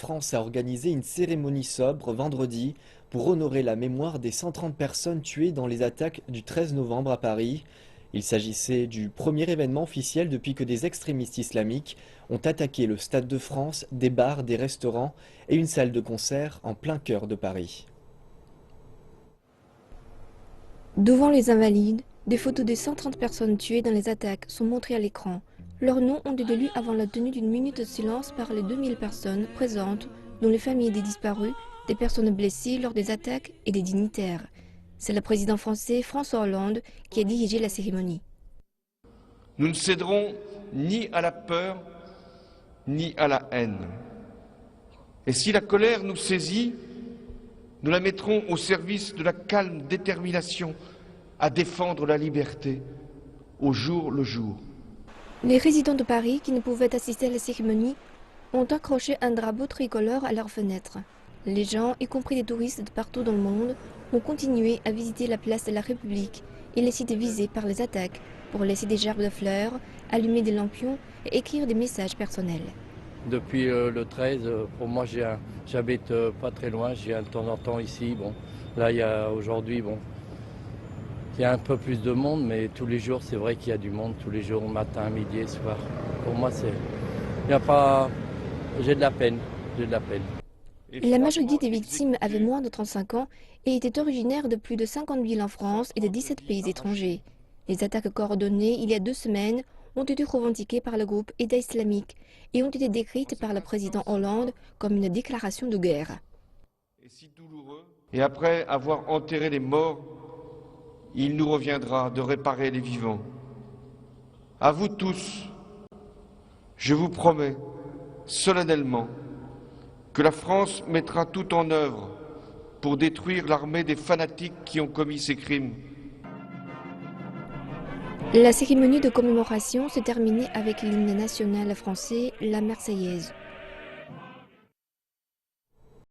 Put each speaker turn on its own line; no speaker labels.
France a organisé une cérémonie sobre vendredi pour honorer la mémoire des 130 personnes tuées dans les attaques du 13 novembre à Paris. Il s'agissait du premier événement officiel depuis que des extrémistes islamiques ont attaqué le Stade de France, des bars, des restaurants et une salle de concert en plein cœur de Paris.
Devant les Invalides, des photos des 130 personnes tuées dans les attaques sont montrées à l'écran. Leurs noms ont été lus avant la tenue d'une minute de silence par les 2000 personnes présentes, dont les familles des disparus, des personnes blessées lors des attaques et des dignitaires. C'est le président français François Hollande qui a dirigé la cérémonie.
Nous ne céderons ni à la peur, ni à la haine. Et si la colère nous saisit, nous la mettrons au service de la calme détermination à défendre la liberté au jour le jour.
Les résidents de Paris qui ne pouvaient assister à la cérémonie ont accroché un drapeau tricolore à leurs fenêtres. Les gens, y compris des touristes de partout dans le monde, ont continué à visiter la place de la République et les sites visés par les attaques pour laisser des gerbes de fleurs, allumer des lampions et écrire des messages personnels.
Depuis le 13, pour moi, j'habite pas très loin, je viens de temps en temps ici. Bon, là, il y a aujourd'hui, bon, il y a un peu plus de monde, mais tous les jours, c'est vrai qu'il y a du monde, tous les jours, matin, midi et soir. Pour moi, il n'y a pas, j'ai de la peine, j'ai de la peine.
La majorité des victimes avaient moins de 35 ans et étaient originaires de plus de 50 villes en France et de 17 pays étrangers. Les attaques coordonnées il y a 2 semaines ont été revendiquées par le groupe État islamique et ont été décrites par le président Hollande comme une déclaration de guerre.
Et après avoir enterré les morts, il nous reviendra de réparer les vivants. À vous tous, je vous promets solennellement que la France mettra tout en œuvre pour détruire l'armée des fanatiques qui ont commis ces crimes.
La cérémonie de commémoration s'est terminée avec l'hymne national français, la Marseillaise.